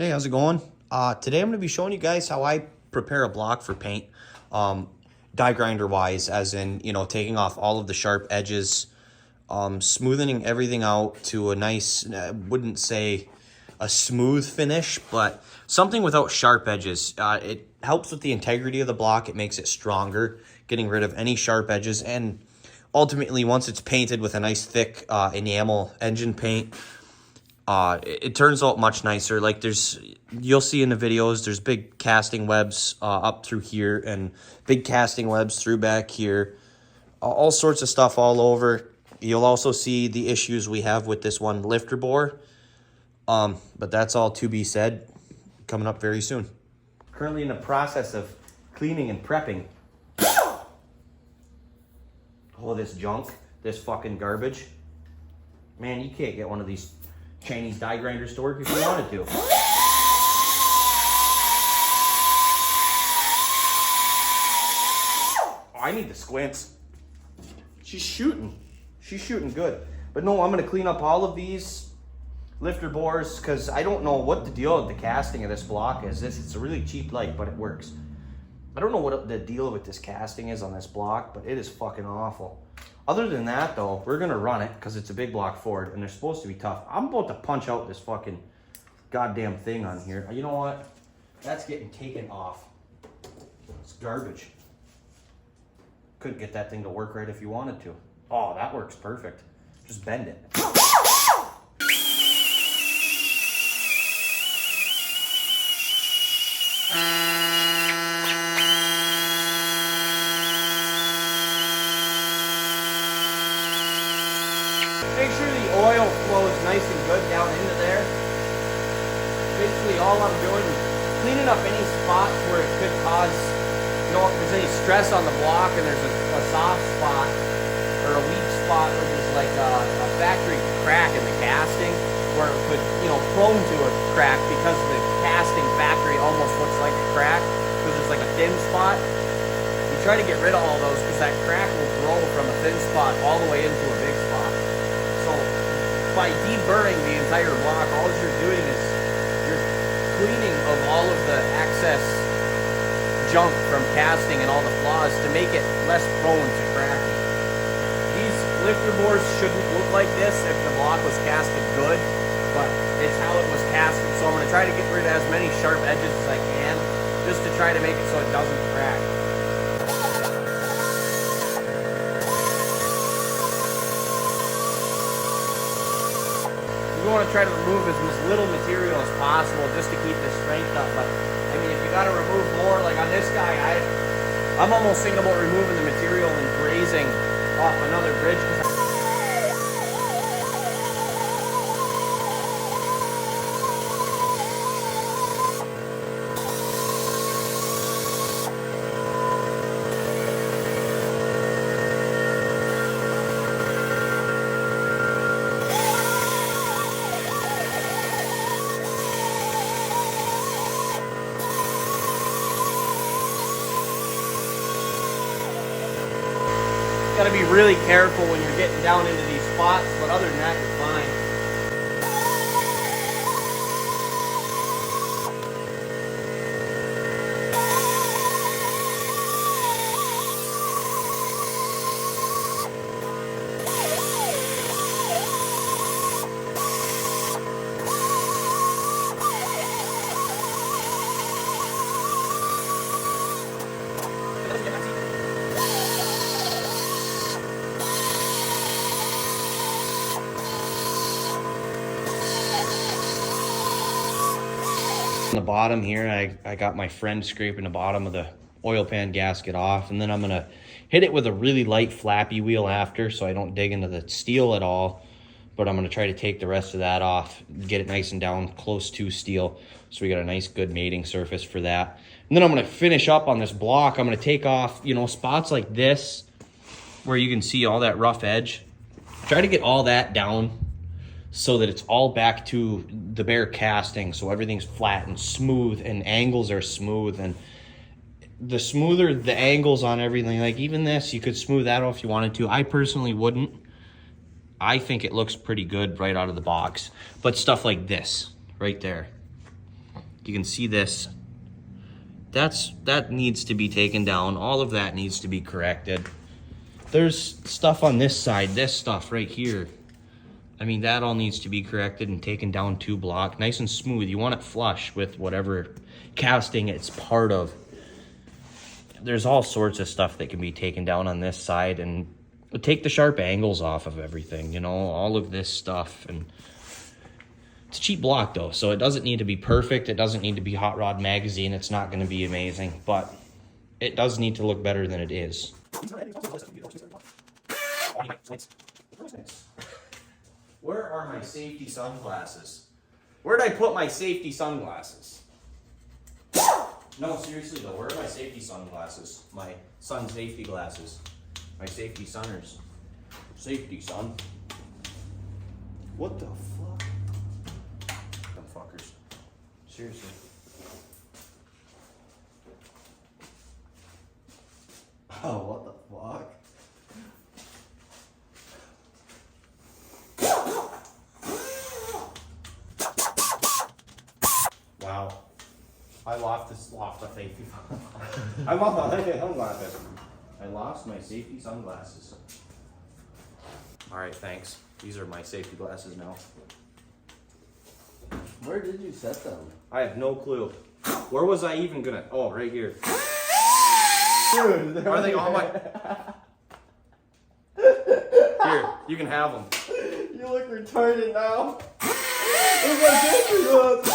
Hey, how's it going? Today I'm going to be showing you guys how I prepare a block for paint, die grinder wise, as in, taking off all of the sharp edges, smoothing everything out to a nice, I wouldn't say a smooth finish, but something without sharp edges. It helps with the integrity of the block. It makes it stronger, getting rid of any sharp edges. And ultimately, once it's painted with a nice thick enamel engine paint, it turns out much nicer. Like you'll see in the videos, there's big casting webs up through here and big casting webs through back here. All sorts of stuff all over. You'll also see the issues we have with this one lifter bore. But that's all to be said, coming up very soon. Currently in the process of cleaning and prepping all this junk, this fucking garbage. Man, you can't get one of these Chinese die grinders to work if you wanted to. Oh, I need the squints. She's shooting. She's shooting good. But no, I'm going to clean up all of these lifter bores because I don't know what the deal with the casting of this block is. It's a really cheap light, but it works. I don't know what the deal with this casting is on this block, but it is fucking awful. Other than that, though, we're going to run it because it's a big block Ford, and they're supposed to be tough. I'm about to punch out this fucking goddamn thing on here. You know what? That's getting taken off. It's garbage. Couldn't get that thing to work right if you wanted to. Oh, that works perfect. Just bend it. Make sure the oil flows nice and good down into there. Basically all I'm doing is cleaning up any spots where it could cause, if there's any stress on the block and there's a soft spot or a weak spot where there's like a factory crack in the casting where it could, prone to a crack because the casting factory almost looks like a crack because there's like a thin spot. You try to get rid of all those because that crack will grow from a thin spot all the way into a big spot. So by deburring the entire block, all you're doing is you're cleaning of all of the excess junk from casting and all the flaws to make it less prone to cracking. These lifter bores shouldn't look like this if the block was casted good, but it's how it was casted. So I'm going to try to get rid of as many sharp edges as I can just to try to make it so it doesn't crack. You want to try to remove as little material as possible just to keep the strength up. But I mean, if you got to remove more, like on this guy, I'm almost thinking about removing the material and grazing off another bridge. Got to be really careful when you're getting down into these spots, but other than that, you're fine. On the bottom here, I got my friend scraping the bottom of the oil pan gasket off, and then I'm gonna hit it with a really light flappy wheel after so I don't dig into the steel at all. But I'm gonna try to take the rest of that off, get it nice and down close to steel so we got a nice good mating surface for that. And then I'm gonna finish up on this block. I'm gonna take off spots like this where you can see all that rough edge. Try to get all that down so that it's all back to the bare casting, so everything's flat and smooth and angles are smooth. And the smoother the angles on everything, like even this, you could smooth that off if you wanted to. I personally wouldn't. I think it looks pretty good right out of the box. But stuff like this right there, You can see this. That needs to be taken down. All of that needs to be corrected. There's stuff on this side, this stuff right here. I mean, that all needs to be corrected and taken down 2 block, nice and smooth. You want it flush with whatever casting it's part of. There's all sorts of stuff that can be taken down on this side, and take the sharp angles off of everything, you know, all of this stuff. And it's a cheap block though, so it doesn't need to be perfect. It doesn't need to be Hot Rod Magazine. It's not going to be amazing, but it does need to look better than it is. Where are my safety sunglasses? Where'd I put my safety sunglasses? No, seriously though, where are my safety sunglasses? My sun safety glasses. My safety sunners. Safety sun. What the fuck? Dumb fuckers. Seriously. Oh, what the fuck? Wow. I lost the safety. I lost my sunglasses. I lost my safety sunglasses. All right, thanks. These are my safety glasses now. Where did you set them? I have no clue. Where was I even gonna? Oh, right here. Dude, Are they on my? Here, you can have them. You look retarded now. Look how good you look.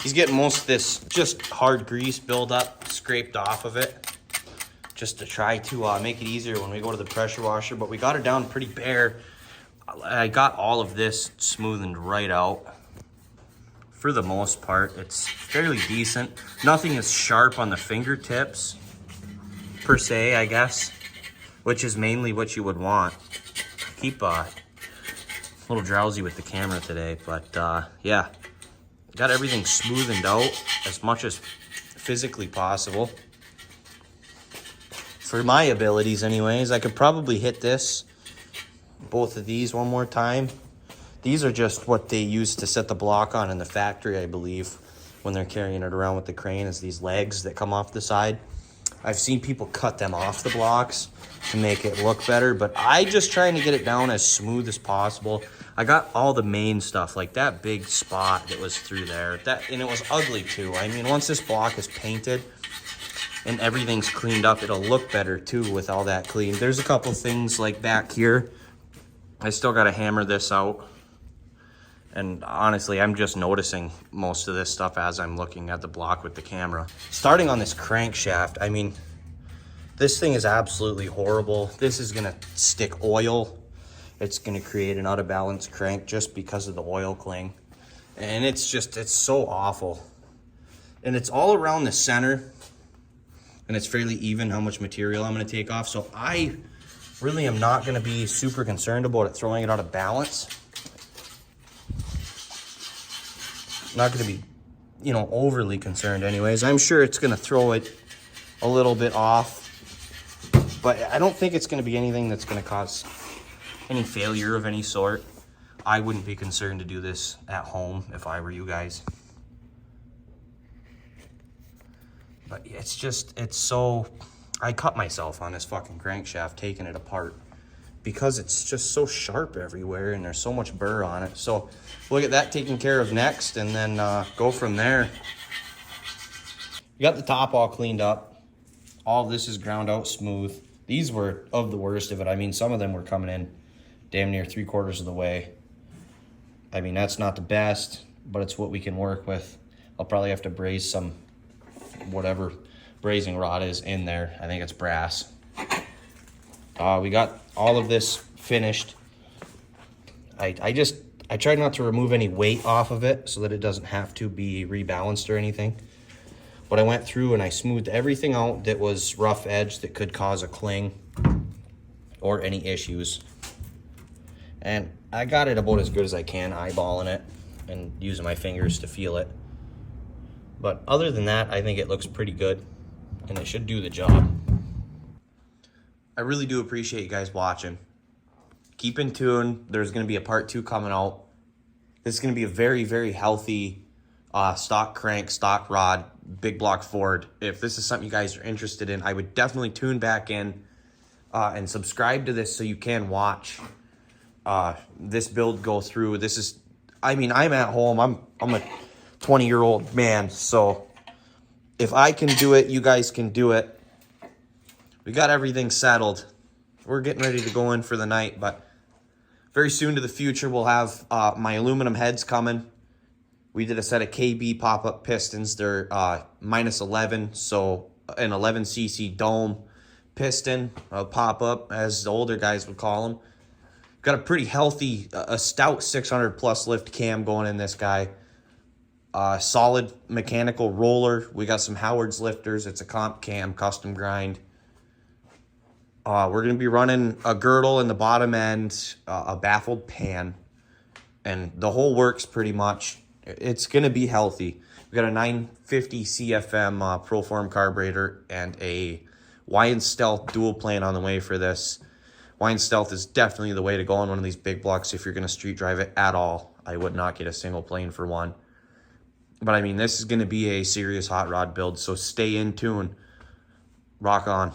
He's getting most of this just hard grease buildup scraped off of it, just to try to make it easier when we go to the pressure washer. But we got her down pretty bare. I got all of this smoothened right out. For the most part, it's fairly decent. Nothing is sharp on the fingertips, per se, I guess, which is mainly what you would want. Keep a little drowsy with the camera today, but yeah. Got everything smoothened out as much as physically possible. For my abilities anyways, I could probably hit both of these one more time. These are just what they use to set the block on in the factory, I believe, when they're carrying it around with the crane, is these legs that come off the side. I've seen people cut them off the blocks to make it look better, but I just trying to get it down as smooth as possible. I got all the main stuff, like that big spot that was through there, and it was ugly too. I mean, once this block is painted and everything's cleaned up, it'll look better too with all that clean. There's a couple things like back here. I still got to hammer this out. And honestly, I'm just noticing most of this stuff as I'm looking at the block with the camera. Starting on this crankshaft, I mean, this thing is absolutely horrible. This is gonna stick oil. It's gonna create an out of balance crank just because of the oil cling. And it's so awful. And it's all around the center. And it's fairly even how much material I'm gonna take off. So I really am not gonna be super concerned about it throwing it out of balance. Not going to be, you know, overly concerned anyways. I'm sure it's going to throw it a little bit off, but I don't think it's going to be anything that's going to cause any failure of any sort. I wouldn't be concerned to do this at home if I were you guys. But it's so, I cut myself on this fucking crankshaft taking it apart because it's just so sharp everywhere and there's so much burr on it. So we'll get that taken care of next and then go from there. We got the top all cleaned up. All of this is ground out smooth. These were of the worst of it. I mean, some of them were coming in damn near 3/4 of the way. I mean, that's not the best, but it's what we can work with. I'll probably have to braze some, whatever brazing rod is in there. I think it's brass. We got all of this finished. I tried not to remove any weight off of it so that it doesn't have to be rebalanced or anything. But I went through and I smoothed everything out that was rough edge that could cause a cling or any issues. And I got it about as good as I can, eyeballing it and using my fingers to feel it. But other than that, I think it looks pretty good and it should do the job. I really do appreciate you guys watching. Keep in tune. There's going to be a part 2 coming out. This is going to be a very, very healthy stock crank, stock rod, big block Ford. If this is something you guys are interested in, I would definitely tune back in and subscribe to this so you can watch this build go through. This is, I mean, I'm at home. I'm a 20-year-old man, so if I can do it, you guys can do it. We got everything settled. We're getting ready to go in for the night, but very soon to the future, we'll have my aluminum heads coming. We did a set of KB pop-up pistons. They're -11, so an 11cc dome piston, pop-up, as the older guys would call them. Got a pretty healthy, a stout 600+ lift cam going in this guy. Solid mechanical roller. We got some Howard's lifters. It's a comp cam, custom grind. We're going to be running a girdle in the bottom end, a baffled pan, and the whole works pretty much. It's going to be healthy. We got a 950 CFM Proform carburetor and a Wine Stealth dual plane on the way for this. Wine Stealth is definitely the way to go on one of these big blocks if you're going to street drive it at all. I would not get a single plane for one. But I mean, this is going to be a serious hot rod build, so stay in tune. Rock on.